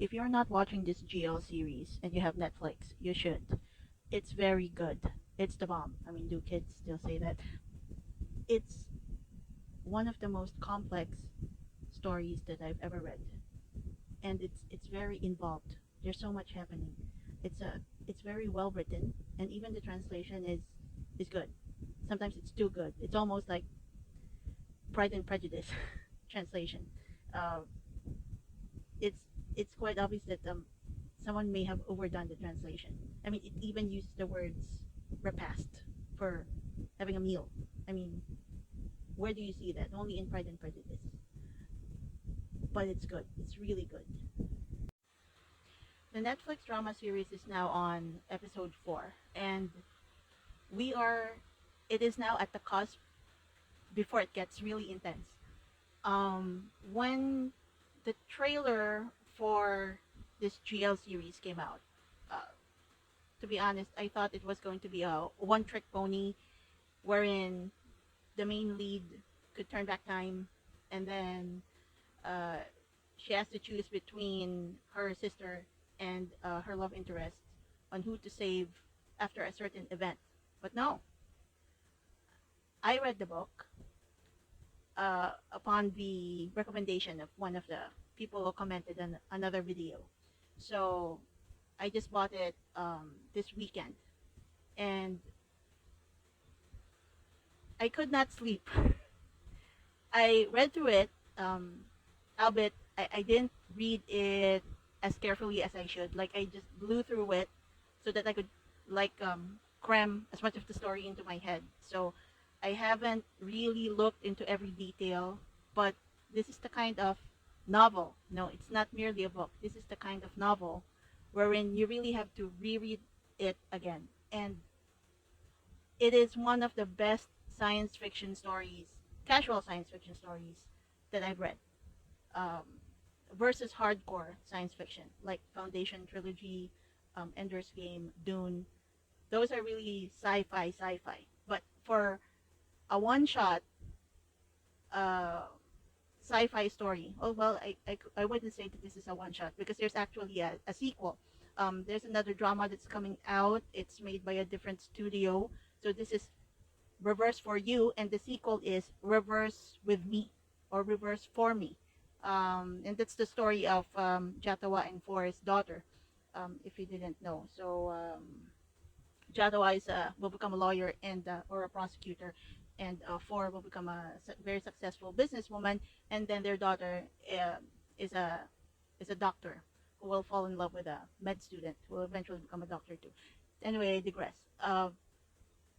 If you're not watching this GL series and you have Netflix, you should. It's very good. It's the bomb. I mean, do kids still say that? It's one of the most complex stories that I've ever read, and it's very involved. There's so much happening. It's very well written, and even the translation is good. Sometimes it's too good. It's almost like Pride and Prejudice translation. Uh, it's it's quite obvious that someone may have overdone the translation. I mean, it even uses the words repast for having a meal. I mean, where do you see that? Only in Pride and Prejudice. But it's good. It's really good. The Netflix drama series is now on episode 4, and we are it is now at the cusp before it gets really intense. When the trailer for this GL series came out, uh, to be honest, I thought it was going to be a one trick pony wherein the main lead could turn back time, and then uh, she has to choose between her sister and her love interest on who to save after a certain event. But no, I read the book upon the recommendation of one of the people who commented on another video. So I just bought it this weekend, and I could not sleep. I read through it, albeit I didn't read it as carefully as I should. Like I just blew through it so that I could like cram as much of the story into my head. So I haven't really looked into every detail, but this is the kind of novel. No, it's not merely a book. This is the kind of novel wherein you really have to reread it again. And it is one of the best science fiction stories, casual science fiction stories that I've read. Um, versus hardcore science fiction like Foundation trilogy, Ender's Game, Dune. Those are really sci-fi. But for a one-shot uh, sci-fi story, oh well, I wouldn't say that this is a one-shot because there's actually a sequel. There's another drama that's coming out. It's made by a different studio. So this is Reverse for You, and the sequel is Reverse with Me or Reverse for Me. And that's the story of Jatawa and Forrest's daughter, if you didn't know. So Jatawa will become a lawyer and or a prosecutor, and For will become a very successful businesswoman, and then their daughter is a is a doctor who will fall in love with a med student who will eventually become a doctor too. Anyway, I digress.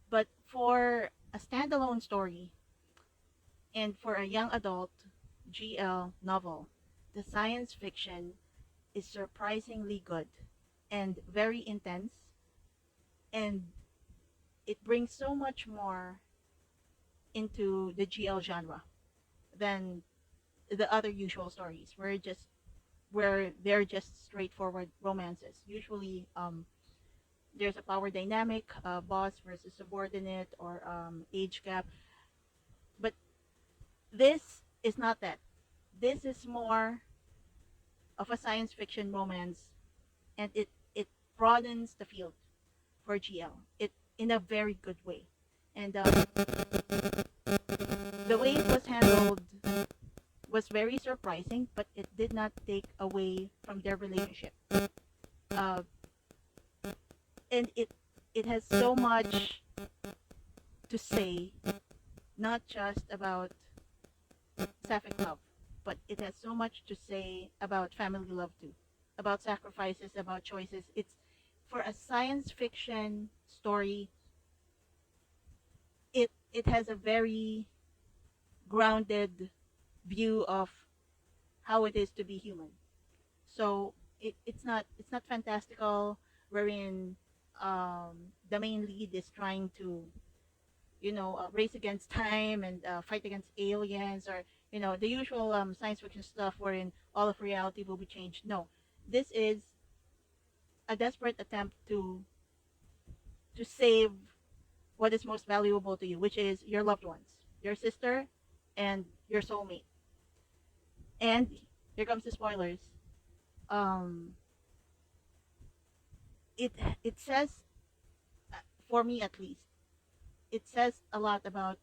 But for a standalone story and for a young adult GL novel, the science fiction is surprisingly good and very intense, and it brings so much more into the GL genre than the other usual stories where they're just straightforward romances. Usually, there's a power dynamic, boss versus subordinate, or age gap. But this is not that. This is more of a science fiction romance, and it broadens the field for GL. It in a very good way, and the way it was handled was very surprising, but it did not take away from their relationship. Uh, and it has so much to say, not just about sapphic love, but it has so much to say about family love too, about sacrifices, about choices. It's for a science fiction story. It has a very grounded view of how it is to be human. So it's not fantastical wherein the main lead is trying to race against time and fight against aliens, or the usual science fiction stuff wherein all of reality will be changed. No, this is a desperate attempt to save what is most valuable to you, which is your loved ones, your sister, and your soulmate. And here comes the spoilers. um, it it says, for me at least, it says a lot about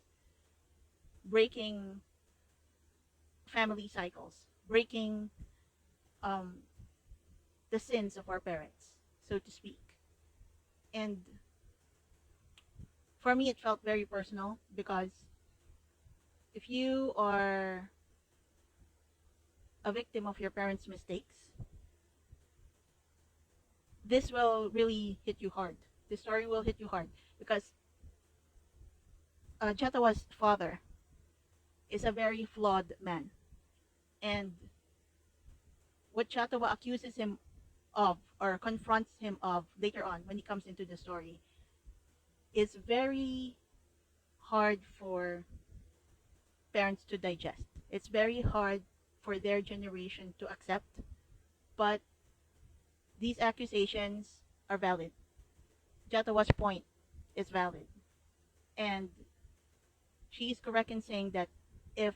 breaking family cycles, breaking um, the sins of our parents, so to speak. And for me, it felt very personal because if you are a victim of your parents' mistakes, this will really hit you hard. This story will hit you hard because Jatawa's father is a very flawed man. And what Chatawa accuses him of or confronts him of later on when he comes into the story is very hard for parents to digest. It's very hard for their generation to accept, but these accusations are valid. Jatawa's point is valid. And she is correct in saying that if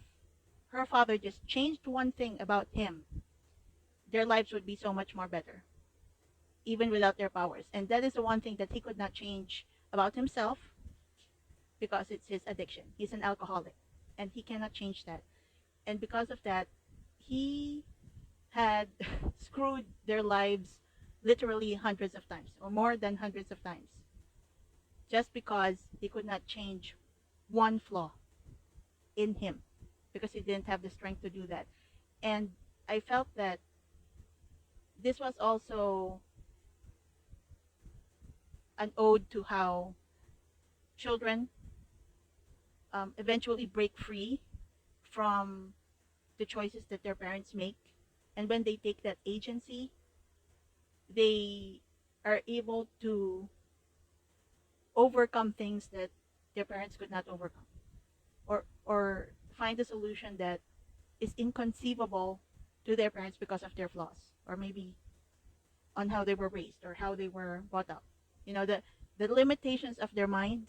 her father just changed one thing about him, their lives would be so much more better, even without their powers. And that is the one thing that he could not change about himself because it's his addiction. He's an alcoholic and he cannot change that. And because of that, he had screwed their lives literally hundreds of times or more than hundreds of times just because he could not change one flaw in him because he didn't have the strength to do that. And I felt that this was also an ode to how children eventually break free from the choices that their parents make. And when they take that agency, they are able to overcome things that their parents could not overcome, or find a solution that is inconceivable to their parents because of their flaws, or maybe on how they were raised or how they were brought up. You know, the limitations of their mind,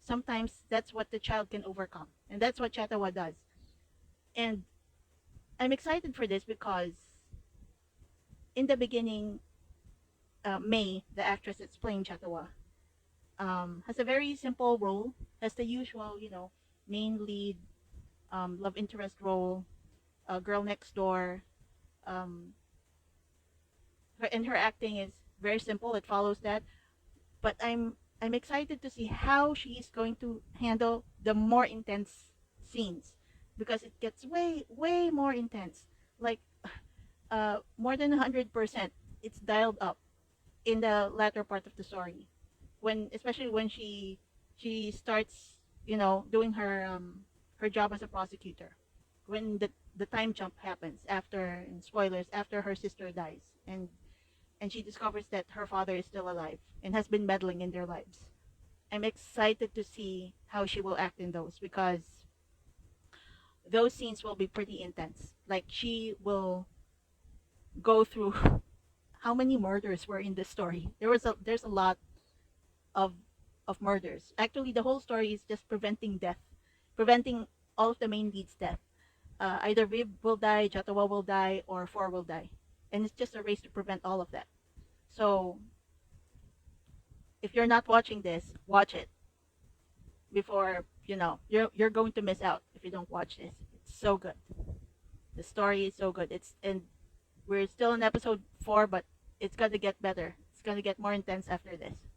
sometimes that's what the child can overcome. And that's what Chatawa does. And I'm excited for this because in the beginning, May, the actress that's playing Chatawa, has a very simple role, has the usual, main lead, love interest role, girl next door. Um, her acting is very simple. It follows that. But I'm excited to see how she is going to handle the more intense scenes because it gets way more intense. Like more than 100%. It's dialed up in the latter part of the story. When especially when she starts, doing her job as a prosecutor. When the time jump happens after, and spoilers, after her sister dies and she discovers that her father is still alive and has been meddling in their lives. I'm excited to see how she will act in those because those scenes will be pretty intense. Like she will go through how many murders were in this story. There's a lot of murders. Actually, the whole story is just preventing death, preventing all of the main leads' death. Either Viv will die, Jatawa will die, or Four will die, and it's just a race to prevent all of that. So if you're not watching this, watch it before you're going to miss out if you don't watch this. It's so good. The story is so good. And we're still in episode 4, but it's gonna get better. It's gonna get more intense after this.